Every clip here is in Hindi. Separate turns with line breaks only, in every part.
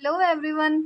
Hello everyone.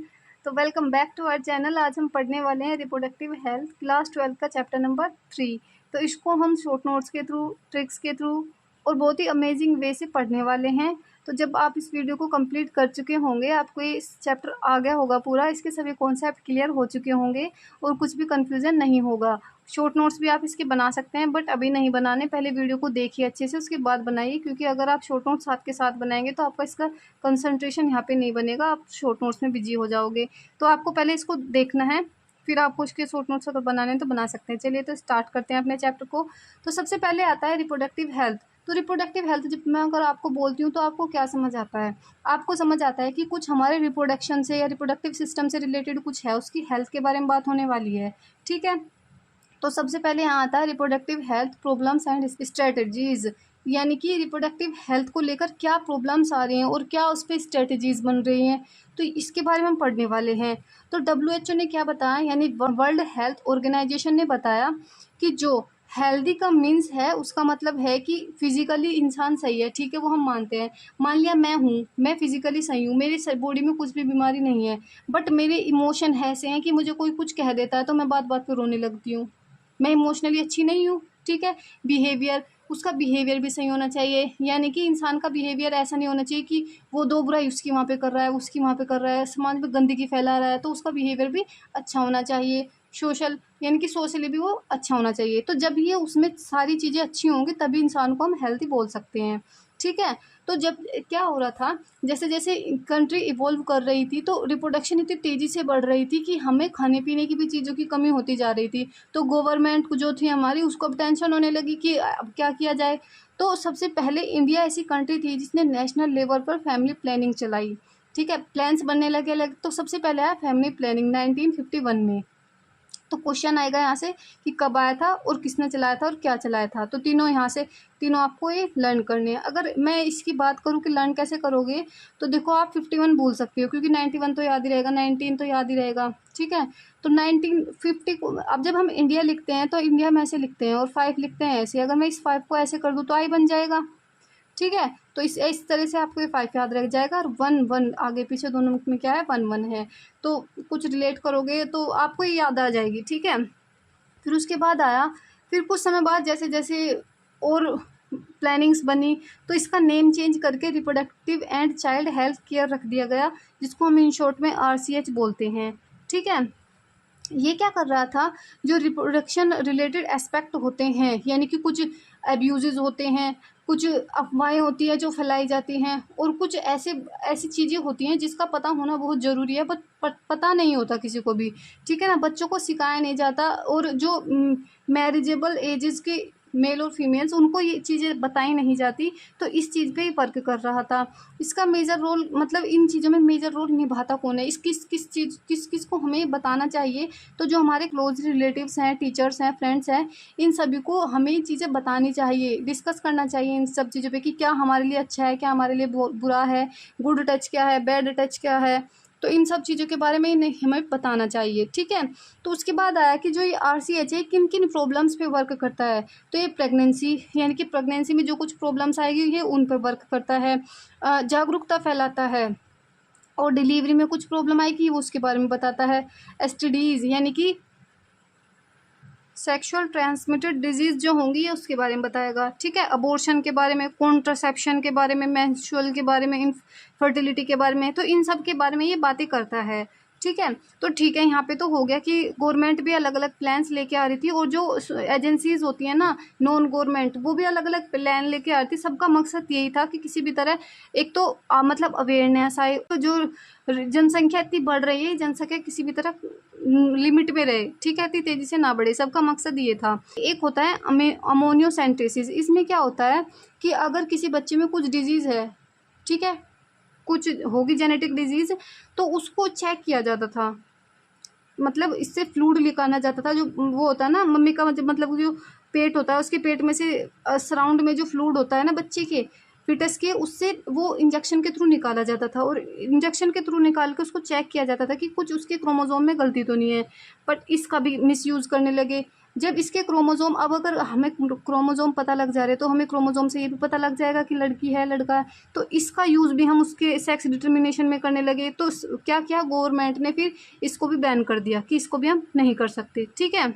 तो welcome back to our channel. आज हम पढ़ने वाले हैं रिप्रोडक्टिव हेल्थ क्लास 12 का चैप्टर नंबर 3। तो इसको हम शॉर्ट नोट्स के थ्रू, ट्रिक्स के थ्रू और बहुत ही अमेजिंग वे से पढ़ने वाले हैं। तो जब आप इस वीडियो को कंप्लीट कर चुके होंगे, आपको ये इस चैप्टर आ गया होगा पूरा, इसके सभी कॉन्सेप्ट क्लियर हो चुके होंगे और कुछ भी कन्फ्यूज़न नहीं होगा। शॉर्ट नोट्स भी आप इसके बना सकते हैं, बट अभी नहीं बनाने, पहले वीडियो को देखिए अच्छे से, उसके बाद बनाइए, क्योंकि अगर आप शॉर्ट नोट्स साथ के साथ बनाएंगे तो आपका इसका कंसंट्रेशन यहाँ पे नहीं बनेगा, आप शॉर्ट नोट्स में बिजी हो जाओगे। तो आपको पहले इसको देखना है, फिर आपको इसके शॉर्ट नोट्स अगर बनाने हैं तो बना सकते हैं। चलिए तो स्टार्ट करते हैं अपने चैप्टर को। तो सबसे पहले आता है रिप्रोडक्टिव हेल्थ। तो रिप्रोडक्टिव हेल्थ जब मैं अगर आपको बोलती हूँ तो आपको क्या समझ आता है? आपको समझ आता है कि कुछ हमारे रिप्रोडक्शन से या रिप्रोडक्टिव सिस्टम से रिलेटेड कुछ है, उसकी हेल्थ के बारे में बात होने वाली है। ठीक है, तो सबसे पहले यहाँ आता है reproductive health problems and strategies, यानी कि रिप्रोडक्टिव हेल्थ को लेकर क्या प्रॉब्लम्स आ रही हैं और क्या उस पर स्ट्रेटजीज बन रही हैं, तो इसके बारे में हम पढ़ने वाले हैं। तो WHO ने क्या बताया, यानी वर्ल्ड हेल्थ ऑर्गेनाइजेशन ने बताया कि जो हेल्दी का मीन्स है, उसका मतलब है कि फिजिकली इंसान सही है। ठीक है, वो हम मानते हैं। मान लिया मैं फिजिकली सही हूँ, मेरी बॉडी में कुछ भी बीमारी नहीं है, बट मेरे इमोशन ऐसे हैं कि मुझे कोई कुछ कह देता है तो मैं बात बात पे रोने लगती हूँ, मैं इमोशनली अच्छी नहीं हूँ। ठीक है, बिहेवियर, उसका बिहेवियर भी सही होना चाहिए, यानी कि इंसान का बिहेवियर ऐसा नहीं होना चाहिए कि वो दो बुराई उसकी वहाँ पे कर रहा है, उसकी वहाँ पे कर रहा है, समाज में गंदगी फैला रहा है, तो उसका बिहेवियर भी अच्छा होना चाहिए। सोशल, यानी कि सोशली भी वो अच्छा होना चाहिए। तो जब ये उसमें सारी चीज़ें अच्छी होंगी तभी इंसान को हम हेल्थी बोल सकते हैं। ठीक है, तो जब क्या हो रहा था, जैसे जैसे कंट्री इवॉल्व कर रही थी तो रिप्रोडक्शन इतनी तेज़ी से बढ़ रही थी कि हमें खाने पीने की भी चीज़ों की कमी होती जा रही थी। तो गवर्नमेंट जो थी हमारी, उसको अब टेंशन होने लगी कि अब क्या किया जाए। तो सबसे पहले इंडिया ऐसी कंट्री थी जिसने नेशनल लेवल पर फैमिली प्लानिंग चलाई। ठीक है, प्लान्स बनने लगे अलग। तो सबसे पहले आया फैमिली प्लानिंग 1951 में। तो क्वेश्चन आएगा यहाँ से कि कब आया था और किसने चलाया था और क्या चलाया था। तो तीनों यहाँ से, तीनों आपको ये लर्न करने हैं। अगर मैं इसकी बात करूँ कि लर्न कैसे करोगे, तो देखो आप 51 भूल सकते हो, क्योंकि 91 तो याद ही रहेगा, 19 तो याद ही रहेगा। ठीक है, तो 1950 को अब जब हम इंडिया लिखते हैं तो इंडिया में ऐसे लिखते हैं और 5 लिखते हैं ऐसे। अगर मैं इस 5 को ऐसे कर दूँ तो आई बन जाएगा। ठीक है, तो इस तरह से आपको ये 5 याद रख जाएगा, और 1 आगे पीछे दोनों में क्या है, 1 है। तो कुछ रिलेट करोगे तो आपको ये याद आ जाएगी। ठीक है, फिर उसके बाद आया, फिर कुछ समय बाद जैसे जैसे और प्लानिंग्स बनी, तो इसका नेम चेंज करके reproductive and child health care रख दिया गया, जिसको हम इन शॉर्ट में RCH बोलते हैं। ठीक है, ये क्या कर रहा था, जो रिप्रोडक्शन रिलेटेड एस्पेक्ट होते हैं, यानी कि कुछ एब्यूजेस होते हैं, कुछ अफवाहें होती हैं जो फैलाई जाती हैं, और कुछ ऐसे ऐसी चीज़ें होती हैं जिसका पता होना बहुत ज़रूरी है, बट पता नहीं होता किसी को भी। ठीक है ना, बच्चों को सिखाया नहीं जाता, और जो मैरिजेबल एजेस के मेल और फीमेल्स, उनको ये चीज़ें बताई नहीं जाती। तो इस चीज़ पे ही वर्क कर रहा था। इसका मेजर रोल, मतलब इन चीज़ों में मेजर रोल निभाता कौन है, इस किस चीज़ किस को हमें बताना चाहिए। तो जो हमारे क्लोज रिलेटिव्स हैं, टीचर्स हैं, फ्रेंड्स हैं, इन सभी को हमें ये चीज़ें बतानी चाहिए, डिस्कस करना चाहिए इन सब चीज़ों पे कि क्या हमारे लिए अच्छा है, क्या हमारे लिए बुरा है, गुड टच क्या है, बैड टच क्या है। तो इन सब चीज़ों के बारे में इन्हें हमें बताना चाहिए। ठीक है, तो उसके बाद आया कि जो ये RCH है किन किन प्रॉब्लम्स पे वर्क करता है। तो ये प्रेगनेंसी, यानी कि प्रेगनेंसी में जो कुछ प्रॉब्लम्स आएगी ये उन पर वर्क करता है। जागरूकता फैलाता है, और डिलीवरी में कुछ प्रॉब्लम आएगी वो उसके बारे में बताता है। STDs, यानी कि सेक्सुअल ट्रांसमिटेड डिजीज़ जो होंगी ये उसके बारे में बताएगा। ठीक है, अबॉर्शन के बारे में, कॉन्ट्रासेप्शन के बारे में, मेंस्ट्रुअल के बारे में, इनफर्टिलिटी के बारे में, तो इन सब के बारे में ये बातें करता है। ठीक है, तो ठीक है, यहाँ पे तो हो गया कि गवर्नमेंट भी अलग अलग प्लान्स लेके आ रही थी, और जो एजेंसीज होती हैं ना, नॉन गवर्नमेंट, वो भी अलग अलग प्लान लेके आ रही थी। सबका मकसद यही था कि किसी भी तरह एक तो मतलब अवेयरनेस आए, तो जो जनसंख्या इतनी बढ़ रही है, जनसंख्या किसी भी तरह लिमिट में रहे। ठीक है, इतनी तेज़ी से ना बढ़े, सबका मकसद ये था। एक होता है अमोनियोसेंटेसिस। इसमें क्या होता है कि अगर किसी बच्चे में कुछ डिजीज़ है, ठीक है, कुछ होगी जेनेटिक डिजीज़, तो उसको चेक किया जाता था, मतलब इससे फ्लूइड निकाला जाता था। जो वो होता है ना, मम्मी का मतलब जो पेट होता है, उसके पेट में से सराउंड में जो फ्लूइड होता है ना बच्चे के, फिटस के, उससे वो इंजेक्शन के थ्रू निकाला जाता था, और इंजेक्शन के थ्रू निकाल के उसको चेक किया जाता था कि कुछ उसके क्रोमोसोम में गलती तो नहीं है। बट इसका भी मिसयूज़ करने लगे, जब इसके क्रोमोसोम, अब अगर हमें क्रोमोसोम पता लग जा रहे तो हमें क्रोमोसोम से ये भी पता लग जाएगा कि लड़की है लड़का है, तो इसका यूज़ भी हम उसके सेक्स डिटर्मिनेशन में करने लगे तो क्या किया गवर्नमेंट ने, फिर इसको भी बैन कर दिया कि इसको भी हम नहीं कर सकते। ठीक है,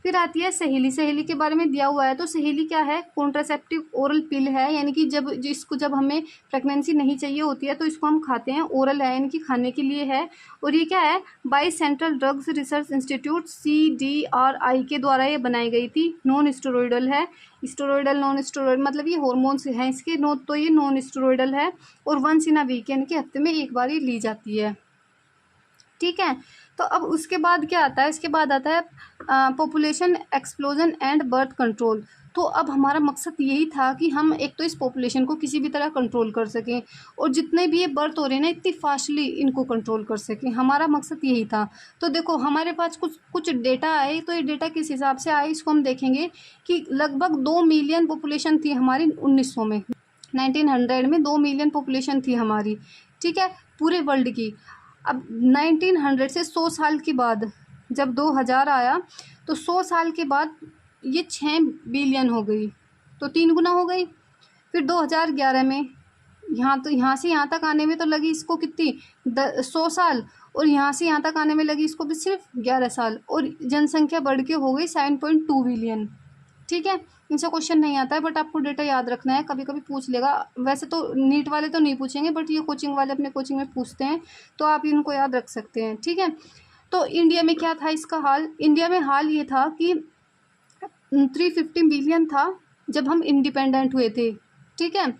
फिर आती है सहेली। सहेली के बारे में दिया हुआ है, तो सहेली क्या है, कॉन्ट्रासेप्टिव ओरल पिल है, यानी कि जब हमें प्रेगनेंसी नहीं चाहिए होती है तो इसको हम खाते हैं, ओरल है यानी कि खाने के लिए है। और ये क्या है, by central drugs research institute CDRI के द्वारा ये बनाई गई थी। नॉन स्टेरॉयडल है, स्टेरॉयडल नॉन स्टेरॉयड मतलब ये हॉर्मोन्स हैं इसके, तो ये नॉन स्टेरॉयडल है और वंस इन अ वीक यानी कि हफ्ते में एक बार ही ली जाती है। ठीक है, तो अब उसके बाद क्या आता है, इसके बाद आता है population explosion and birth control. तो अब हमारा मकसद यही था कि हम एक तो इस पॉपुलेशन को किसी भी तरह कंट्रोल कर सकें और जितने भी ये बर्थ हो रहे हैं ना इतनी फास्टली इनको कंट्रोल कर सकें, हमारा मकसद यही था। तो देखो हमारे पास कुछ डेटा आए, तो ये डेटा किस हिसाब से आए इसको हम देखेंगे कि लगभग 2 मिलियन पॉपुलेशन थी हमारी 1900 में, 1900 में 2 मिलियन पॉपुलेशन थी हमारी। ठीक है, पूरे वर्ल्ड की। अब 1900 से 100 साल के बाद जब 2000 आया तो 100 साल के बाद ये 6 बिलियन हो गई, तो 3 गुना हो गई। फिर 2011 में यहाँ से यहाँ तक आने में तो लगी इसको कितनी 100 साल, और यहाँ से यहाँ तक आने में लगी इसको भी सिर्फ 11 साल, और जनसंख्या बढ़ के हो गई 7.2 बिलियन। ठीक है, इनसे क्वेश्चन नहीं आता है बट आपको डेटा याद रखना है, कभी कभी पूछ लेगा। वैसे तो नीट वाले तो नहीं पूछेंगे बट ये कोचिंग वाले अपने कोचिंग में पूछते हैं, तो आप इनको याद रख सकते हैं। ठीक है, तो इंडिया में क्या था इसका हाल, इंडिया में हाल ये था कि 350 बिलियन था जब हम इंडिपेंडेंट हुए थे। ठीक है,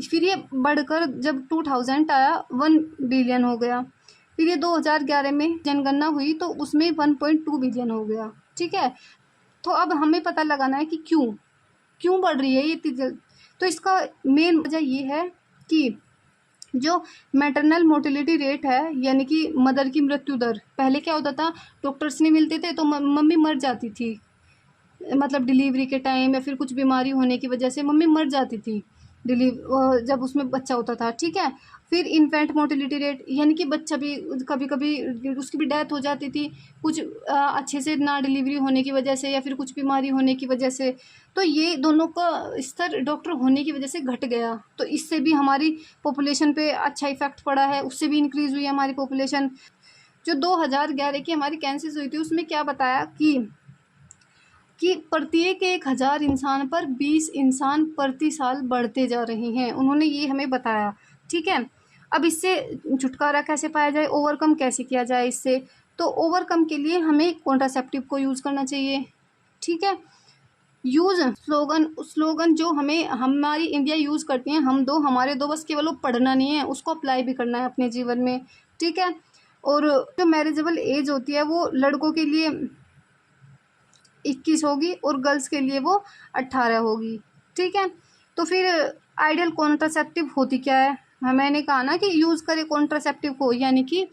फिर ये बढ़कर जब 2000 आया 1 बिलियन हो गया, फिर ये 2011 में जनगणना हुई तो उसमें 1.2 बिलियन हो गया। ठीक है, तो अब हमें पता लगाना है कि क्यों बढ़ रही है ये इतनी जल्द। तो इसका मेन वजह ये है कि जो मैटरनल मोर्टेलिटी रेट है यानी कि मदर की मृत्यु दर, पहले क्या होता था डॉक्टर्स नहीं मिलते थे तो मम्मी मर जाती थी, मतलब डिलीवरी के टाइम या फिर कुछ बीमारी होने की वजह से मम्मी मर जाती थी जब उसमें बच्चा होता था। ठीक है, फिर इन्फेंट मोर्टेलिटी रेट यानी कि बच्चा भी कभी कभी उसकी भी डेथ हो जाती थी, कुछ अच्छे से ना डिलीवरी होने की वजह से या फिर कुछ बीमारी होने की वजह से, तो ये दोनों का स्तर डॉक्टर होने की वजह से घट गया, तो इससे भी हमारी पॉपुलेशन पे अच्छा इफेक्ट पड़ा है, उससे भी इंक्रीज़ हुई है हमारी पॉपुलेशन। जो 2011 की हमारी कैंसस हुई थी उसमें क्या बताया कि प्रत्येक 1000 इंसान पर 20 इंसान प्रति साल बढ़ते जा रहे हैं, उन्होंने ये हमें बताया। ठीक है, अब इससे छुटकारा कैसे पाया जाए, ओवरकम कैसे किया जाए इससे, तो ओवरकम के लिए हमें कॉन्ट्रासेप्टिव को यूज़ करना चाहिए। ठीक है, यूज़ स्लोगन जो हमारी इंडिया यूज़ करती हैं, हम दो हमारे दो, बस केवल वो पढ़ना नहीं है, उसको अप्लाई भी करना है अपने जीवन में। ठीक है, और जो मैरिजेबल एज होती है वो लड़कों के लिए 21 होगी और गर्ल्स के लिए वो 18 होगी। ठीक है, तो फिर आइडियल कॉन्ट्रासेप्टिव होती क्या है, मैंने कहा ना कि यूज़ करें कॉन्ट्रासेप्टिव को, यानी कि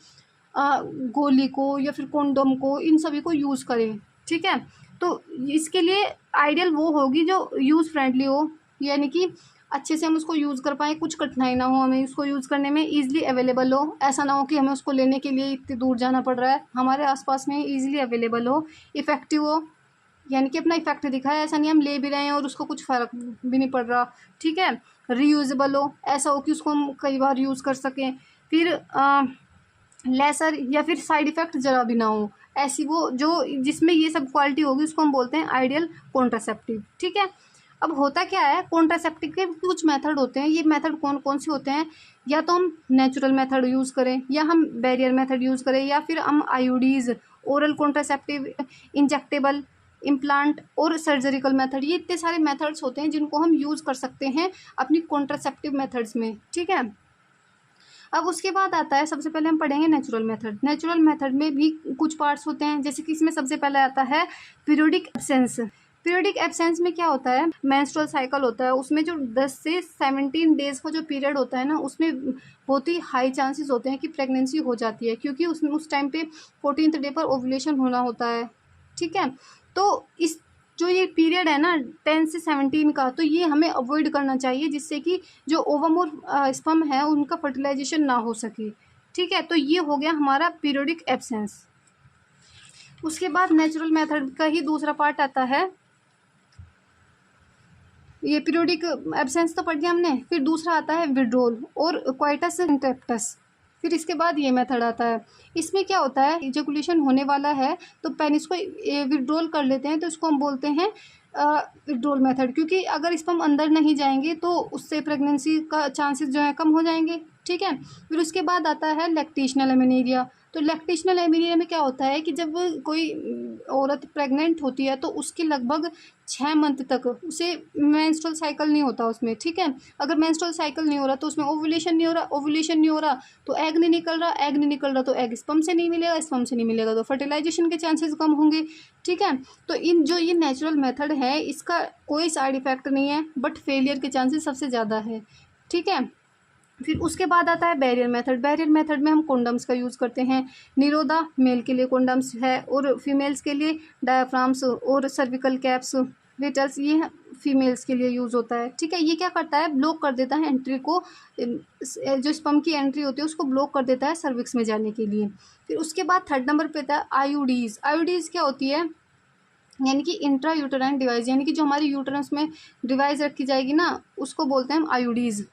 गोली को या फिर कॉन्डोम को, इन सभी को यूज़ करें। ठीक है, तो इसके लिए आइडियल वो होगी जो यूज़ फ्रेंडली हो, यानी कि अच्छे से हम उसको यूज़ कर पाएँ, कुछ कठिनाई ना हो हमें उसको यूज़ करने में, ईजिली अवेलेबल हो, ऐसा ना हो कि हमें उसको लेने के लिए इतनी दूर जाना पड़ रहा है, हमारे आसपास में ईजिली अवेलेबल हो, इफ़ेक्टिव हो, यानी कि अपना इफेक्ट दिखाए, ऐसा नहीं हम ले भी रहे हैं और उसको कुछ फ़र्क भी नहीं पड़ रहा। ठीक है, रीयूजेबल हो, ऐसा हो कि उसको हम कई बार यूज़ कर सकें, फिर लेसर या फिर साइड इफ़ेक्ट ज़रा भी ना हो, ऐसी वो जो जिसमें ये सब क्वालिटी होगी उसको हम बोलते हैं आइडियल कॉन्ट्रासेप्टिव। ठीक है, अब होता क्या है, कॉन्ट्रासेप्टिव के कुछ मेथड होते हैं, ये मेथड कौन कौन से होते हैं, या तो हम नेचुरल मेथड यूज़ करें, या हम बैरियर मेथड यूज़ करें, या फिर हम आईयूडीज़, ओरल कॉन्ट्रासेप्टिव, इंजेक्टेबल, इम्प्लांट और सर्जरिकल मेथड, ये इतने सारे मेथड्स होते हैं जिनको हम यूज़ कर सकते हैं अपनी कॉन्ट्रासेप्टिव मेथड्स में। ठीक है, अब उसके बाद आता है, सबसे पहले हम पढ़ेंगे नेचुरल मेथड। नेचुरल मेथड में भी कुछ पार्ट्स होते हैं, जैसे कि इसमें सबसे पहले आता है पीरियोडिक एब्सेंस। पीरियोडिक एब्सेंस में क्या होता है, मेंस्ट्रुअल साइकिल होता है, उसमें जो 10 से 17 डेज़ का जो पीरियड होता है ना, उसमें बहुत ही हाई चांसेस होते हैं कि प्रेगनेंसी हो जाती है, क्योंकि उसमें उस टाइम पे 14th डे पर ओव्यूलेशन होना होता है। ठीक है, तो इस जो ये पीरियड है ना 10 से 17 का, तो ये हमें अवॉइड करना चाहिए, जिससे कि जो ओवम और स्पर्म है उनका फर्टिलाइजेशन ना हो सके। ठीक है, तो ये हो गया हमारा पीरियोडिक एब्सेंस। उसके बाद नेचुरल मेथड का ही दूसरा पार्ट आता है, ये पीरियोडिक एब्सेंस तो पढ़ लिया हमने। फिर दूसरा आता है विड्रोल और क्वाइटस इंटरेक्टस। फिर इसके बाद ये मेथड आता है। इसमें क्या होता है, इजैकुलेशन होने वाला है तो पेनिस को विड्रोल कर लेते हैं, तो इसको हम बोलते हैं विड्रोल मेथड, क्योंकि अगर स्पर्म अंदर नहीं जाएंगे तो उससे प्रेगनेंसी का चांसेस जो है कम हो जाएंगे। ठीक है। फिर उसके बाद आता है लैक्टेशनल एमेनेरिया। तो लैक्टेशनल एमेनेरिया में क्या होता है कि जब कोई औरत प्रेग्नेंट होती है तो उसके लगभग 6 मंथ तक उसे मेंस्ट्रुअल साइकिल नहीं होता उसमें। ठीक है। अगर मेंस्ट्रुअल साइकिल नहीं हो रहा तो उसमें ओव्यूलेशन नहीं हो रहा, ओव्यूलेशन नहीं हो रहा तो एग नहीं निकल रहा, एग नहीं निकल रहा तो एग स्पर्म से नहीं मिलेगा, स्पर्म से नहीं मिलेगा तो फर्टिलाइजेशन के चांसेस कम होंगे। ठीक है। तो ये नेचुरल मेथड है, इसका कोई साइड इफेक्ट नहीं है, बट फेलियर के चांसेस सबसे ज़्यादा है। ठीक है। फिर उसके बाद आता है बैरियर मेथड। बैरियर मेथड में हम कॉन्डम्स का यूज़ करते हैं। निरोधा मेल के लिए कॉन्डम्स है और फीमेल्स के लिए डायाफ्राम्स और सर्विकल कैप्स, वेटल्स, ये फीमेल्स के लिए यूज़ होता है। ठीक है। ये क्या करता है, ब्लॉक कर देता है एंट्री को, जो स्पर्म की एंट्री होती है उसको ब्लॉक कर देता है सर्विक्स में जाने के लिए। फिर उसके बाद थर्ड नंबर पे आता है आईयूडीज़। आईयूडीज़ क्या होती है, यानी कि इंट्रा यूटेराइन डिवाइस, यानी कि जो हमारी यूटेरस में डिवाइस रखी जाएगी ना, उसको बोलते हैं हम आईयूडीज़।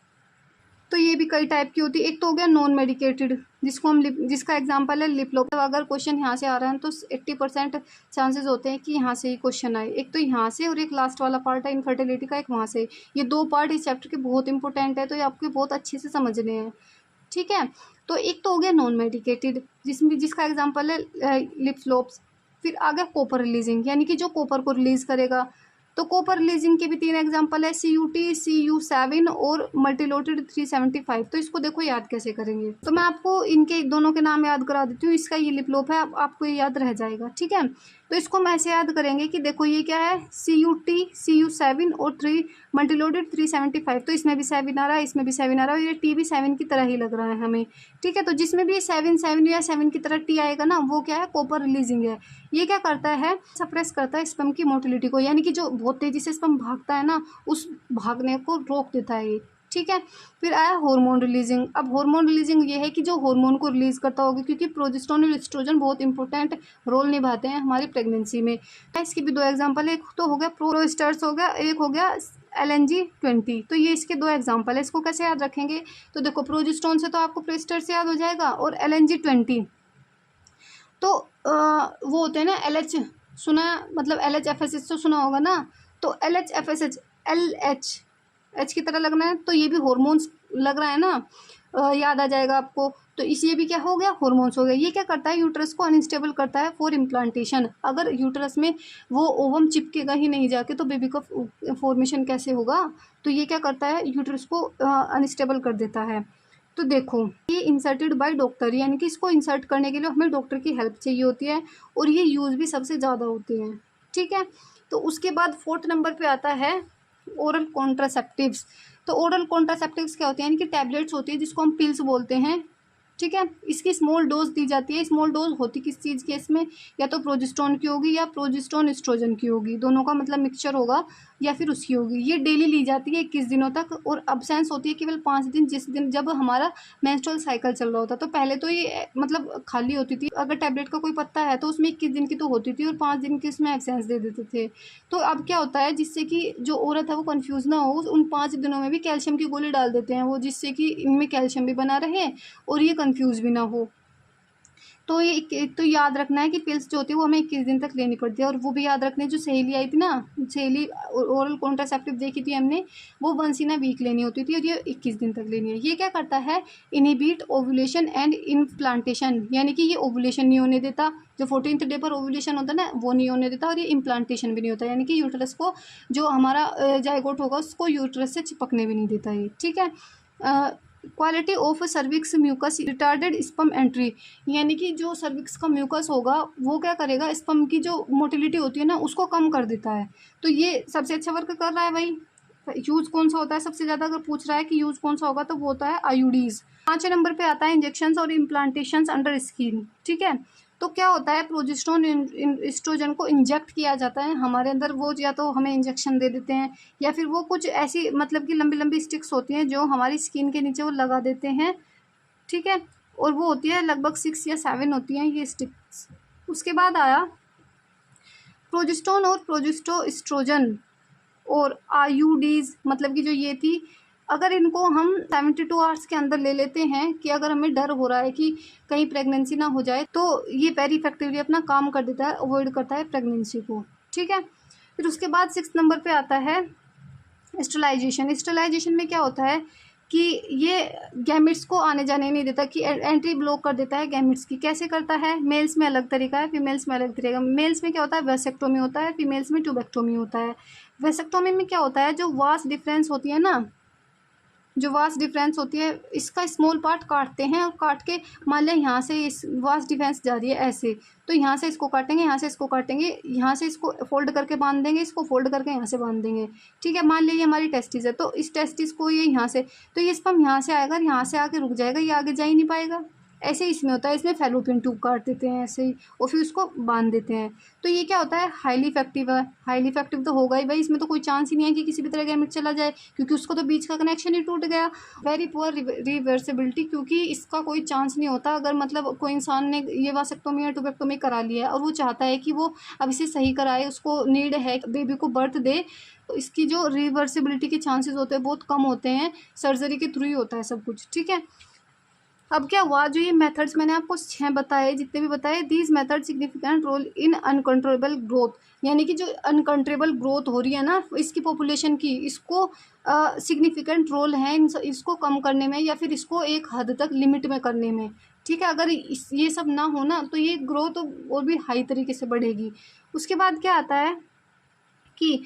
तो ये भी कई टाइप की होती है। एक तो हो गया नॉन मेडिकेटेड, जिसको हम जिसका एग्जांपल है लिपलोप। तो अगर क्वेश्चन यहाँ से आ रहा है तो 80% चांसेस होते हैं कि यहाँ से ही क्वेश्चन आए। एक तो यहाँ से और एक लास्ट वाला पार्ट है इनफर्टिलिटी का, एक वहाँ से। ये 2 पार्ट इस चैप्टर के बहुत इंपॉर्टेंट है, तो ये आपको बहुत अच्छे से समझने हैं। ठीक है। तो एक तो हो गया नॉन मेडिकेटेड, जिसका एग्जाम्पल है लिपफ्लोप्स। फिर आ गया कॉपर रिलीजिंग, यानी कि जो कॉपर को रिलीज करेगा। तो कॉपर रिलीजिंग के भी 3 एग्जांपल है, CUT, CU7 और मल्टीलोटेड 375। तो इसको देखो याद कैसे करेंगे, तो मैं आपको इनके दोनों के नाम याद करा देती हूँ। इसका ये लिपलोप है, आपको ये याद रह जाएगा। ठीक है। तो इसको हम ऐसे याद करेंगे कि देखो ये क्या है, CUT, CU7 और 3 मल्टीलोटेड 375। तो इसमें भी 7 आ रहा है, इसमें भी 7 आ रहा है, और ये T भी 7 की तरह ही लग रहा है हमें। ठीक है। तो जिसमें भी 7 या 7 की तरह T आएगा ना, वो क्या है, कॉपर रिलीजिंग है। ये क्या करता है, सप्रेस करता है स्पर्म की मोटिलिटी को, यानी कि जो बहुत तेजी से स्पर्म भागता है ना, उस भागने को रोक देता है ये। ठीक है। फिर आया हार्मोन रिलीजिंग। अब हार्मोन रिलीजिंग ये है कि जो हार्मोन को रिलीज करता होगा, क्योंकि प्रोजेस्टेरोन और एस्ट्रोजन बहुत इंपॉर्टेंट रोल निभाते हैं हमारी प्रेगनेंसी में। इसकी भी 2 एग्जांपल है, एक तो हो गया प्रोस्टर्स हो गया, एक हो गया LNG-20। तो ये इसके 2 एग्जांपल है। इसको कैसे याद रखेंगे, तो देखो प्रोजेस्टेरोन से तो आपको प्रोस्टर से याद हो जाएगा, और LNG-20 तो वो होते हैं ना LH, सुना, मतलब LHFSH तो सुना होगा ना। तो LHFSH, LH की तरह लगना है, तो ये भी हॉर्मोन्स लग रहा है ना, याद आ जाएगा आपको। तो ये भी क्या हो गया, हॉर्मोन्स हो गया। ये क्या करता है, यूट्रस को अनस्टेबल करता है फॉर इम्प्लांटेशन। अगर यूट्रस में वो ओवम चिपकेगा ही नहीं जाके तो बेबी का फॉर्मेशन कैसे होगा। तो ये क्या करता है, यूट्रस को अनस्टेबल कर देता है। तो देखो ये इंसर्टेड बाय डॉक्टर, यानी कि इसको इंसर्ट करने के लिए हमें डॉक्टर की हेल्प चाहिए होती है, और ये यूज़ भी सबसे ज़्यादा होते हैं। ठीक है। तो उसके बाद 4th नंबर पे आता है ओरल कॉन्ट्रासेप्टिव्स। तो ओरल कॉन्ट्रासेप्टिव्स क्या होते हैं, यानी कि टैबलेट्स होती है जिसको हम पिल्स बोलते हैं। ठीक है। इसकी स्मॉल डोज दी जाती है। स्मॉल डोज होती किस चीज़ की, इसमें या तो प्रोजेस्टेरोन की होगी या प्रोजेस्टेरोन एस्ट्रोजन की होगी, दोनों का मतलब मिक्सचर होगा, या फिर उसकी होगी। ये डेली ली जाती है 21 दिनों तक, और अब्सेंस होती है केवल 5 दिन, जिस दिन जब हमारा मेंस्ट्रुअल साइकिल चल रहा होता। तो पहले तो ये मतलब खाली होती थी, अगर टैबलेट का कोई पत्ता है तो उसमें 21 दिन की तो होती थी, और 5 दिन की उसमें एब्सेंस दे देते थे। तो अब क्या होता है, जिससे कि जो औरत है वो कन्फ्यूज़ ना हो, उन 5 दिनों में भी कैल्शियम की गोली डाल देते हैं वो, जिससे कि इनमें कैल्शियम भी बना रहे और ये कंफ्यूज भी ना हो। तो ये तो याद रखना है कि पिल्स जो होती है वो हमें 21 दिन तक लेनी पड़ती है। और वो भी याद रखना है, जो सहेली आई थी ना, सहेली ओरल कॉन्ट्रासेप्टिव देखी थी हमने, वो 1 इन अ वीक लेनी होती थी, और ये 21 दिन तक लेनी है। ये क्या करता है, इनहिबिट ओव्यूलेशन एंड इम्प्लांटेशन, यानी कि ये ओव्यूलेशन नहीं होने देता। जो 14th डे पर ओव्यूलेशन होता है ना, वो नहीं होने देता, और ये इम्प्लांटेशन भी नहीं होता, यानी कि यूट्रस को, जो हमारा जाइगोट होगा उसको यूट्रस से चिपकने भी नहीं देता ये। ठीक है। Quality of cervix mucus retarded sperm entry, यानी कि जो सर्विक्स का म्यूकस होगा वो क्या करेगा, स्पर्म की जो मोटिलिटी होती है ना उसको कम कर देता है। तो ये सबसे अच्छा वर्क कर रहा है भाई। यूज़ कौन सा होता है सबसे ज़्यादा, अगर पूछ रहा है कि यूज़ कौन सा होगा तो वो होता है आईयूडीज़। 5वें नंबर पे आता है इंजेक्शंस और इम्प्लांटेशंस अंडर स्किन। ठीक है। तो क्या होता है, प्रोजेस्टेरोन एस्ट्रोजन को इंजेक्ट किया जाता है हमारे अंदर, वो या तो हमें इंजेक्शन दे देते हैं, या फिर वो कुछ ऐसी मतलब कि लंबी लंबी स्टिक्स होती हैं जो हमारी स्किन के नीचे वो लगा देते हैं। ठीक है। और वो होती है लगभग 6 या 7 होती हैं ये स्टिक्स। उसके बाद आया प्रोजेस्टेरोन और प्रोजेस्टेरोस्ट्रोजन और आईयूडीज मतलब कि जो ये थी, अगर इनको हम 72 आवर्स के अंदर ले लेते हैं कि अगर हमें डर हो रहा है कि कहीं प्रेगनेंसी ना हो जाए, तो ये वेरी इफेक्टिवली अपना काम कर देता है, अवॉइड करता है प्रेगनेंसी को। ठीक है, फिर उसके बाद 6 नंबर पे आता है स्टरलाइजेशन। स्टरलाइजेशन में क्या होता है कि ये गैमेट्स को आने जाने नहीं देता, कि एंट्री ब्लॉक कर देता है गैमेट्स की। कैसे करता है? मेल्स में अलग तरीका है, फीमेल्स में अलग तरीका। मेल्स में क्या होता है? वेसेक्टोमी होता है, फीमेल्स में ट्यूबेक्टोमी होता है। वेसेक्टोमी में क्या होता है, जो वास डिफरेंस होती है ना, जो वास डिफरेंस होती है, इसका स्मॉल पार्ट काटते हैं और काट के, मान लें यहाँ से इस वास डिफरेंस जा रही है ऐसे, तो यहाँ से इसको काटेंगे, यहाँ से इसको काटेंगे, यहाँ से इसको फोल्ड करके बांध देंगे, इसको फोल्ड करके यहाँ से बांध देंगे। ठीक है, मान लीजिए हमारी टेस्टिस है, तो इस टेस्टिस को ये यहाँ से, तो ये स्पर्म यहाँ से आएगा, यहाँ से आके रुक जाएगा, ये आगे जा ही नहीं पाएगा। ऐसे ही इसमें होता है, इसमें फैलोपियन ट्यूब काट देते हैं ऐसे ही, और फिर उसको बांध देते हैं। तो ये क्या होता है? हाईली इफेक्टिव है। हाईली इफेक्टिव तो होगा ही भाई, इसमें तो कोई चांस ही नहीं है कि किसी भी तरह गैमेट चला जाए, क्योंकि उसको तो बीच का कनेक्शन ही टूट गया। वेरी पुअर रिवर्सिबिलिटी, क्योंकि इसका कोई चांस नहीं होता। अगर मतलब कोई इंसान ने ये वासेक्टोमी या ट्यूबेक्टोमी करा लिया है और वो चाहता है कि वो अब इसे सही कराए, उसको नीड है बेबी को बर्थ दे, तो इसकी जो रिवर्सिबिलिटी के चांसेस होते हैं बहुत कम होते हैं। सर्जरी के थ्रू ही होता है सब कुछ। ठीक है, अब क्या हुआ, जो ये मेथड्स मैंने आपको 6 बताए, जितने भी बताए, these method significant role in uncontrollable growth, यानी कि जो अनकंट्रोलेबल ग्रोथ हो रही है ना इसकी पॉपुलेशन की, इसको सिग्निफिकेंट रोल है इसको कम करने में, या फिर इसको एक हद तक लिमिट में करने में। ठीक है, अगर ये सब ना हो ना, तो ये ग्रोथ और भी हाई तरीके से बढ़ेगी। उसके बाद क्या आता है कि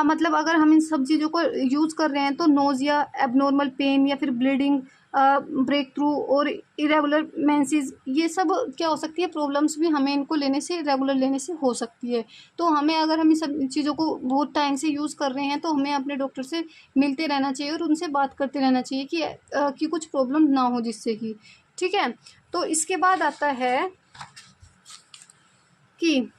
मतलब अगर हम इन सब चीज़ों को यूज़ कर रहे हैं, तो नोज़िया, एबनॉर्मल पेन, या फिर ब्लीडिंग, ब्रेक थ्रू और इरेगुलर मेंसेस, ये सब क्या हो सकती है प्रॉब्लम्स भी हमें इनको लेने से, रेगुलर लेने से हो सकती है। तो हमें, अगर हम इन सब चीज़ों को बहुत टाइम से यूज़ कर रहे हैं, तो हमें अपने डॉक्टर से मिलते रहना चाहिए और उनसे बात करते रहना चाहिए कि कुछ प्रॉब्लम ना हो जिससे कि। ठीक है, तो इसके बाद आता है कि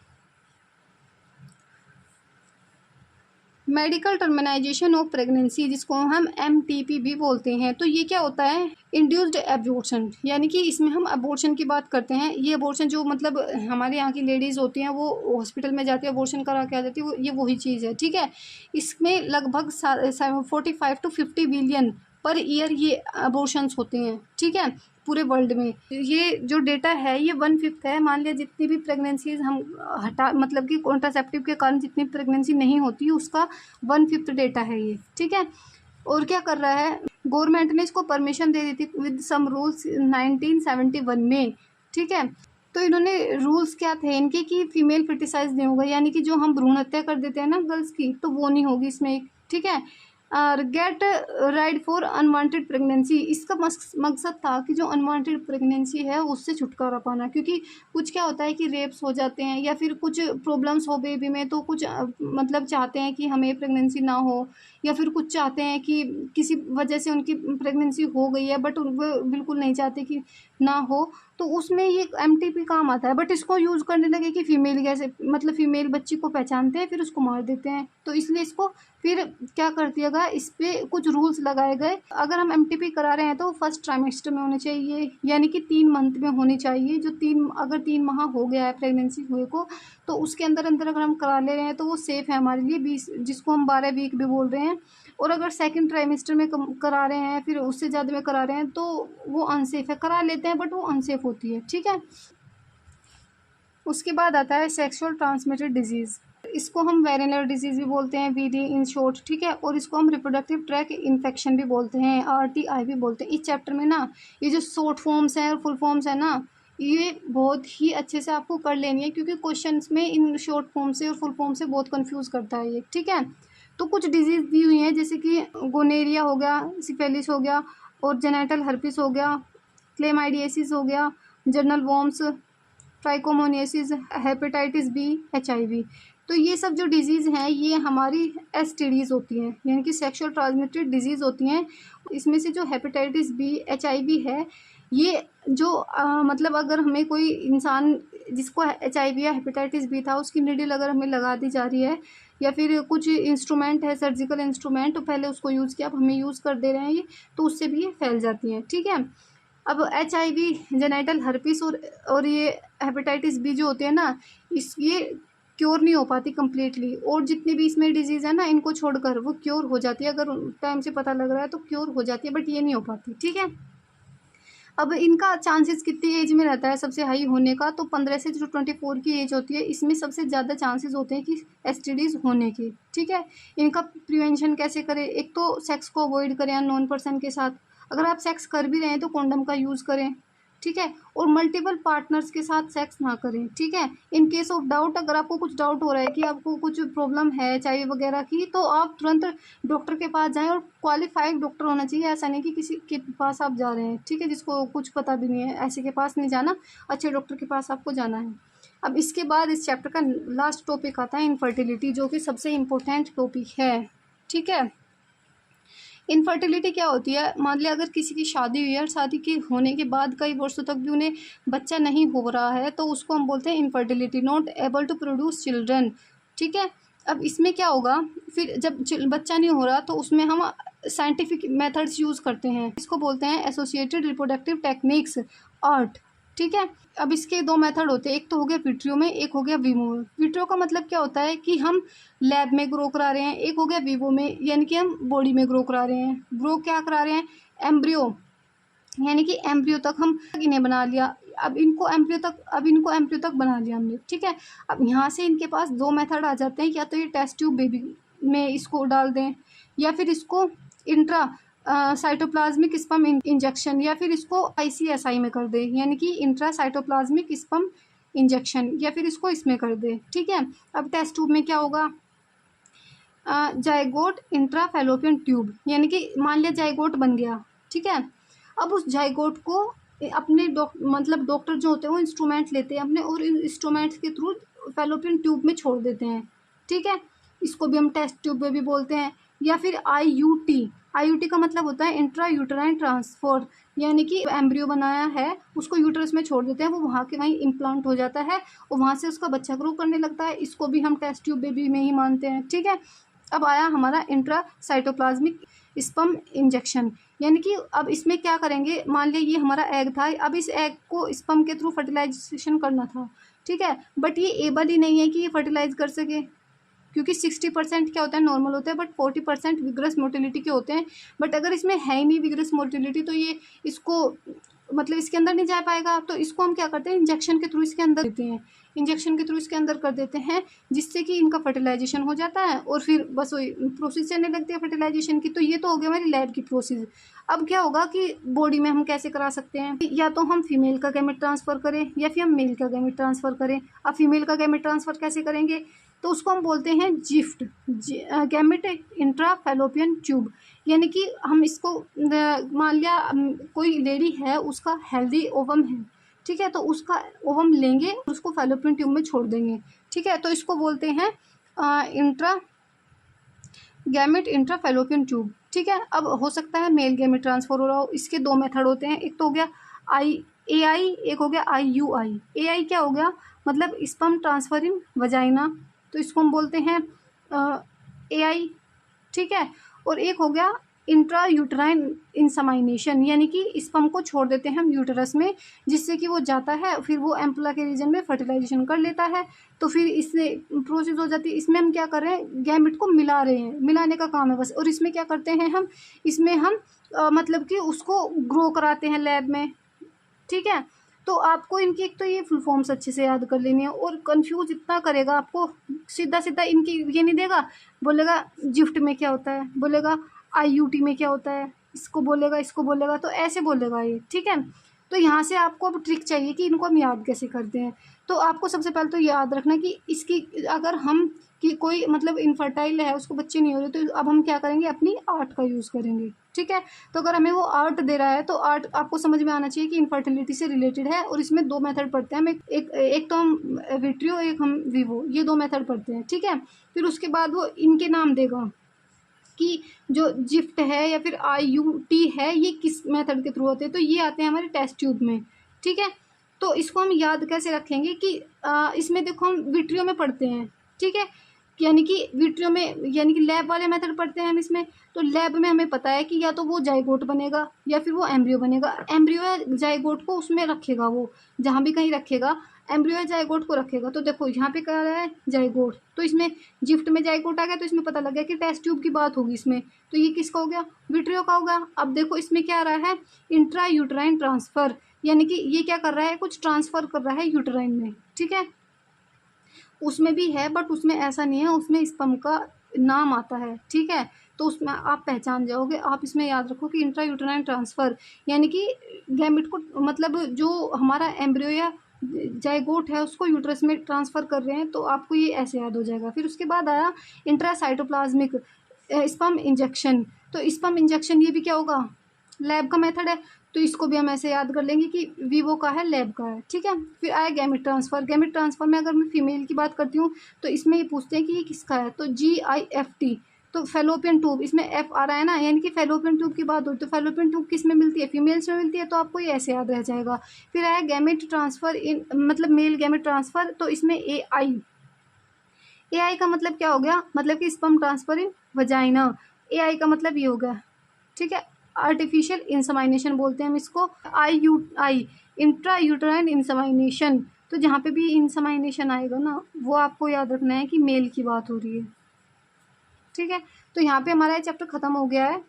मेडिकल टर्मिनाइजेशन ऑफ प्रेगनेंसी, जिसको हम MTP भी बोलते हैं। तो ये क्या होता है? इंड्यूस्ड एबॉर्शन, यानी कि इसमें हम अबॉर्शन की बात करते हैं। ये अबॉर्शन जो मतलब हमारे यहाँ की लेडीज़ होती हैं, वो हॉस्पिटल में जाती है, अबॉर्शन करा के आ जाती है, वो ये वही चीज़ है। ठीक है, इसमें लगभग 45 to 50 बिलियन पर ईयर ये अबॉर्शंस होते हैं। ठीक है, पूरे वर्ल्ड में। ये जो डेटा है ये 1/5 है। मान लिया जितनी भी प्रेगनेंसीज हम हटा, मतलब कि कॉन्ट्रासेप्टिव के कारण जितनी प्रेगनेंसी नहीं होती, उसका 1/5 डेटा है ये। ठीक है, और क्या कर रहा है, गवर्नमेंट ने इसको परमिशन दे दी थी विद सम रूल्स 1971 में। ठीक है, तो इन्होंने रूल्स क्या थे इनके, कि फीमेल फर्टिसाइज नहीं होगा, यानी कि जो हम भ्रूण हत्या कर देते हैं ना गर्ल्स की, तो वो नहीं होगी इसमें। ठीक है, get right for unwanted pregnancy, इसका मकसद था कि जो अनवांटेड प्रेगनेंसी है उससे छुटकारा पाना, क्योंकि कुछ क्या होता है कि रेप्स हो जाते हैं, या फिर कुछ प्रॉब्लम्स हो बेबी में, तो कुछ मतलब चाहते हैं कि हमें प्रेगनेंसी ना हो, या फिर कुछ चाहते हैं कि किसी वजह से उनकी प्रेगनेंसी हो गई है, बट वो बिल्कुल नहीं चाहते कि ना हो, तो उसमें ये MTP काम आता है। बट इसको यूज़ करने लगे कि फीमेल कैसे, मतलब फीमेल बच्ची को पहचानते हैं, फिर उसको मार देते हैं। तो इसलिए इसको फिर क्या कर दिया गया, इस पर कुछ रूल्स लगाए गए। अगर हम MTP करा रहे हैं तो फर्स्ट ट्राइमेस्टर में होने चाहिए, यानी कि 3 मंथ में होनी चाहिए। जो अगर 3 माह हो गया है प्रेगनेंसी हुए को, तो उसके अंदर अंदर अगर हम करा ले रहे हैं तो वो सेफ़ है हमारे लिए, 20, जिसको हम 12 वीक भी बोल रहे हैं। और अगर सेकंड ट्राइमेस्टर में करा रहे हैं, फिर उससे ज़्यादा में करा रहे हैं, तो वो अनसेफ है। करा लेते हैं बट वो अनसेफ होती है। ठीक है, उसके बाद आता है सेक्सुअल ट्रांसमिटेड डिजीज़, इसको हम वेरिनल डिजीज़ भी बोलते हैं, VD इन शॉर्ट। ठीक है, और इसको हम रिप्रोडक्टिव ट्रैक इन्फेक्शन भी बोलते हैं, RTI भी बोलते हैं। इस चैप्टर में ना ये जो शॉर्ट फॉर्म्स हैं और फुल फॉर्म्स हैं ना, ये बहुत ही अच्छे से आपको कर लेनी है, क्योंकि क्वेश्चंस में इन शॉर्ट फॉर्म से और फुल फॉर्म से बहुत कंफ्यूज करता है ये। ठीक है, तो कुछ डिजीज़ दी हुई हैं, जैसे कि गोनेरिया हो गया, सिफेलिस हो गया, और जेनेटल हर्पिस हो गया, क्लेमाइडियासिस हो गया, journal worms, trichomoniasis, hepatitis B, HIV। तो ये सब जो डिजीज़ हैं ये हमारी STDs होती हैं, यानी कि सेक्सुअल ट्रांसमिटेड डिजीज़ होती हैं। इसमें से जो हेपेटाइटिस B, HIV है, ये जो मतलब अगर हमें कोई इंसान जिसको HIV या हेपेटाइटिस B था, उसकी नीडल अगर हमें लगा दी जा रही है, या फिर कुछ इंस्ट्रूमेंट है, सर्जिकल इंस्ट्रूमेंट, तो पहले उसको यूज़ किया, अब हमें यूज़ कर दे रहे हैं ये, तो उससे भी ये फैल जाती हैं। ठीक है, अब HIV, जेनेटल हर्पिस और ये हेपेटाइटिस B जो होते हैं ना, ये क्योर नहीं हो पाती कम्प्लीटली, और जितनी भी इसमें डिजीज़ है ना इनको छोड़कर वो क्योर हो जाती है, अगर टाइम से पता लग रहा है तो क्योर हो जाती है, बट ये नहीं हो पाती। ठीक है, अब इनका चांसेस कितनी एज में रहता है सबसे हाई होने का, तो 15 से जो 24 की एज होती है इसमें सबसे ज़्यादा चांसेस होते हैं कि एसटीडीज़ होने के। ठीक है, इनका प्रिवेंशन कैसे करें? एक तो सेक्स को अवॉइड करें अननोन पर्सन के साथ, अगर आप सेक्स कर भी रहे हैं तो कॉन्डम का यूज़ करें। ठीक है, और मल्टीपल पार्टनर्स के साथ सेक्स ना करें। ठीक है, इन केस ऑफ डाउट, अगर आपको कुछ डाउट हो रहा है कि आपको कुछ प्रॉब्लम है चाहिए वगैरह की, तो आप तुरंत डॉक्टर के पास जाएं, और क्वालिफाइड डॉक्टर होना चाहिए, ऐसा नहीं कि किसी के पास आप जा रहे हैं। ठीक है, जिसको कुछ पता भी नहीं है ऐसे के पास नहीं जाना, अच्छे डॉक्टर के पास आपको जाना है। अब इसके बाद इस चैप्टर का लास्ट टॉपिक आता है इनफर्टिलिटी, जो कि सबसे इम्पोर्टेंट टॉपिक है। ठीक है, इनफर्टिलिटी क्या होती है? मान लिया अगर किसी की शादी हुई है और शादी के होने के बाद कई वर्षों तक भी उन्हें बच्चा नहीं हो रहा है, तो उसको हम बोलते हैं infertility, not able to produce children. ठीक है, अब इसमें क्या होगा, फिर जब बच्चा नहीं हो रहा तो उसमें हम साइंटिफिक मेथड्स यूज़ करते हैं, इसको बोलते हैं एसोसिएटेड रिप्रोडक्टिव टेक्निक्स, आर्ट। ठीक है, अब इसके दो मेथड होते हैं, एक तो हो गया विट्रियो में, एक हो गया वीवो में। विट्रियो का मतलब क्या होता है कि हम लैब में ग्रो करा रहे हैं, एक हो गया वीवो में यानी कि हम बॉडी में ग्रो करा रहे हैं। ग्रो क्या करा रहे हैं? एम्ब्रियो, यानी कि एम्ब्रियो तक हम इन्हें बना लिया, अब इनको एम्ब्रियो तक बना लिया हमने। ठीक है, अब यहाँ से इनके पास दो मेथड आ जाते हैं, या तो ये टेस्ट ट्यूब बेबी में इसको डाल दें, या फिर इसको इंट्रा साइटोप्लाज्मिक स्पर्म इंजेक्शन, या फिर इसको ICSI में कर दे, यानी कि इंट्रा साइटोप्लाज्मिक स्पर्म इंजेक्शन, या फिर इसको इसमें कर दे। ठीक है, अब टेस्ट ट्यूब में क्या होगा? जाइगोट इंट्रा फैलोपियन ट्यूब, यानी कि मान लिया जाइगोट बन गया। ठीक है, अब उस जाइगोट को अपने मतलब डॉक्टर जो होते हैं वो इंस्ट्रूमेंट लेते हैं अपने, और इंस्ट्रूमेंट्स के थ्रू फैलोपियन ट्यूब में छोड़ देते हैं। ठीक है, इसको भी हम टेस्ट ट्यूब में भी बोलते हैं, या फिर IUT का मतलब होता है इंट्रा यूटराइन ट्रांसफर, यानी कि एम्ब्रियो बनाया है उसको यूटरस में छोड़ देते हैं, वो वहाँ के वहीं इम्प्लांट हो जाता है और वहाँ से उसका बच्चा ग्रो करने लगता है, इसको भी हम टेस्ट ट्यूब बेबी में ही मानते हैं। ठीक है, अब आया हमारा इंट्रा साइटोप्लाज्मिक स्पर्म इंजेक्शन, यानी कि अब इसमें क्या करेंगे, मान लिया ये हमारा एग था, अब इस एग को स्पर्म के थ्रू फर्टिलाइजेशन करना था। ठीक है, बट ये एबल ही नहीं है कि ये फर्टिलाइज कर सके, क्योंकि 60% क्या होता है नॉर्मल होता है, बट 40% विग्रस मोटिलिटी के होते हैं। बट अगर इसमें है ही नहीं विग्रस मोटिलिटी, तो ये इसको मतलब इसके अंदर नहीं जा पाएगा, तो इसको हम क्या करते हैं, इंजेक्शन के थ्रू इसके अंदर देते हैं, इंजेक्शन के थ्रू इसके अंदर कर देते हैं, जिससे कि इनका फर्टिलाइजेशन हो जाता है, और फिर बस वही प्रोसेस चलने लगती है फर्टिलाइजेशन की। तो ये तो हो गया हमारी लैब की प्रोसेस। अब क्या होगा कि बॉडी में हम कैसे करा सकते हैं, या तो हम फीमेल का गैमेट ट्रांसफ़र करें, या फिर हम मेल का गैमेट ट्रांसफ़र करें। अब फीमेल का गैमेट ट्रांसफ़र कैसे करेंगे, तो उसको हम बोलते हैं gift, gamete intra fallopian tube, यानी कि हम इसको मान लिया कोई लेडी है, उसका हेल्दी ओवम है। ठीक है, तो उसका ओवम लेंगे और उसको फैलोपियन ट्यूब में छोड़ देंगे। ठीक है, तो इसको बोलते हैं intra gamete intra fallopian tube. ठीक है, अब हो सकता है मेल गैमेट ट्रांसफर हो रहा हो, इसके दो मेथड होते हैं, एक तो हो गया AI, एक हो गया IUI। AI क्या हो गया, मतलब स्पर्म ट्रांसफर इन वजाइना, तो इसको हम बोलते हैं AI। ठीक है, और एक हो गया इंट्रा यूटराइन इंसमाइनेशन, यानी कि स्पर्म को छोड़ देते हैं हम यूटरस में, जिससे कि वो जाता है, फिर वो एम्पुला के रीजन में फर्टिलाइजेशन कर लेता है, तो फिर इससे प्रोसेस हो जाती है। इसमें हम क्या कर रहे हैं, गैमेट को मिला रहे हैं, मिलाने का काम है बस। और इसमें क्या करते हैं हम, इसमें हम मतलब कि उसको ग्रो कराते हैं लैब में। ठीक है, तो आपको इनकी एक तो ये फुल फॉर्म्स अच्छे से याद कर लेनी है, और कंफ्यूज इतना करेगा आपको, सीधा सीधा इनकी ये नहीं देगा, बोलेगा जिफ्ट में क्या होता है, बोलेगा IUT में क्या होता है, इसको बोलेगा, तो ऐसे बोलेगा ये। ठीक है, तो यहाँ से आपको अब ट्रिक चाहिए कि इनको हम याद कैसे करते हैं। तो आपको सबसे पहले तो याद रखना कि इसकी अगर हम कि कोई मतलब इनफर्टाइल है, उसको बच्चे नहीं हो रहे, तो अब हम क्या करेंगे, अपनी आर्ट का यूज़ करेंगे। ठीक है, तो अगर हमें वो आर्ट दे रहा है, तो आर्ट आपको समझ में आना चाहिए कि इनफर्टिलिटी से रिलेटेड है, और इसमें दो मेथड पढ़ते हैं हम, एक तो हम विट्रियो, एक हम वीवो, ये दो मेथड पढ़ते हैं। ठीक है, फिर उसके बाद वो इनके नाम देगा कि जो जिफ्ट है या फिर IUT है, ये किस मेथड के थ्रू होते हैं, तो ये आते हैं हमारे टेस्ट ट्यूब में। ठीक है, तो इसको हम याद कैसे रखेंगे कि इसमें देखो हम विट्रियो में पढ़ते हैं। ठीक है, यानी कि विट्रियो में, यानी कि लैब वाले मेथड पढ़ते हैं हम इसमें, तो लैब में हमें पता है कि या तो वो जाइगोट बनेगा या फिर वो एम्ब्रियो बनेगा। एम्ब्रियो या जाइगोट को उसमें रखेगा, वो जहाँ भी कहीं रखेगा एम्ब्रियो या जाइगोट को रखेगा। तो देखो यहाँ पे क्या रहा है, जाइगोट, तो इसमें जिफ्ट में जाइगोट आ गया, तो इसमें पता लग गया कि टेस्ट ट्यूब की बात होगी इसमें। तो ये किसका हो गया, विट्रियो का होगा। अब देखो इसमें क्या आ रहा है, इंट्रा यूट्राइन ट्रांसफर, यानी कि ये क्या कर रहा है, कुछ ट्रांसफर कर रहा है यूट्राइन में, ठीक है। उसमें भी है बट उसमें ऐसा नहीं है, उसमें स्पर्म का नाम आता है, ठीक है। तो उसमें आप पहचान जाओगे। आप इसमें याद रखो कि इंट्रा यूट्राइन ट्रांसफर यानी कि गैमेट को, मतलब जो हमारा एम्ब्रियो या जाइगोट है उसको यूट्रस में ट्रांसफर कर रहे हैं, तो आपको ये ऐसे याद हो जाएगा। फिर उसके बाद आया इंट्रासाइटोप्लाज्मिक स्पर्म इंजेक्शन। तो स्पर्म इंजेक्शन ये भी क्या होगा, लैब का मेथड है, तो इसको भी हम ऐसे याद कर लेंगे कि वीवो का है, लैब का है, ठीक है। फिर आया गैमेट ट्रांसफ़र। गैमेट ट्रांसफ़र में अगर मैं फीमेल की बात करती हूँ तो इसमें ये पूछते हैं कि ये किसका है, तो GIFT, तो फेलोपियन ट्यूब, इसमें F आ रहा है ना, यानी कि फेलोपियन ट्यूब की बात होती है। तो फेलोपियन ट्यूब किस में मिलती है, फीमेल्स में मिलती है, तो आपको ये ऐसे याद रह जाएगा। फिर आया गैमेट ट्रांसफ़र इन, मतलब मेल गैमेट ट्रांसफ़र, तो इसमें AI का मतलब क्या हो गया, मतलब कि स्पर्म ट्रांसफर इन वजाइना। AI का मतलब ये हो गया, ठीक है। आर्टिफिशियल इंसेमिनेशन बोलते हैं हम इसको। IUI, intra uterine insemination. तो जहाँ पे भी इंसेमिनेशन आएगा ना, वो आपको याद रखना है कि मेल की बात हो रही है, ठीक है। तो यहाँ पे हमारा ये चैप्टर ख़त्म हो गया है।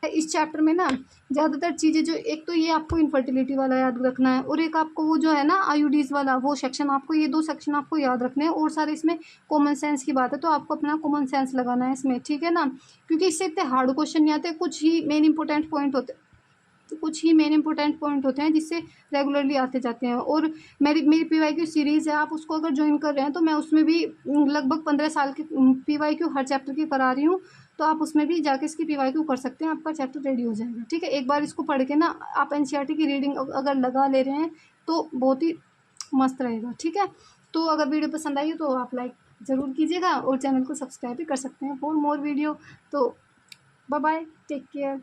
इस चैप्टर में ना ज़्यादातर चीज़ें जो, एक तो ये आपको इनफर्टिलिटी वाला याद रखना है, और एक आपको वो जो है ना आईयूडीज़ वाला वो सेक्शन, आपको ये 2 सेक्शन आपको याद रखने हैं, और सारे इसमें कॉमन सेंस की बात है, तो आपको अपना कॉमन सेंस लगाना है इसमें, ठीक है ना। क्योंकि इससे इतने हार्ड क्वेश्चन नहीं आते, कुछ ही मेन इंपॉर्टेंट पॉइंट होते हैं जिससे रेगुलरली आते जाते हैं। और मेरी PYQ सीरीज़ है, आप उसको अगर ज्वाइन कर रहे हैं तो मैं उसमें भी लगभग 15 साल की PYQ हर चैप्टर की करा रही हूँ, तो आप उसमें भी जाके इसकी PYQ कर सकते हैं, आपका चैप्टर रेडी हो जाएगा, ठीक है। एक बार इसको पढ़ के ना आप NCERT की रीडिंग अगर लगा ले रहे हैं तो बहुत ही मस्त रहेगा, ठीक है। तो अगर वीडियो पसंद आई तो आप लाइक ज़रूर कीजिएगा, और चैनल को सब्सक्राइब भी कर सकते हैं फॉर मोर वीडियो। तो बाय बाय, टेक केयर।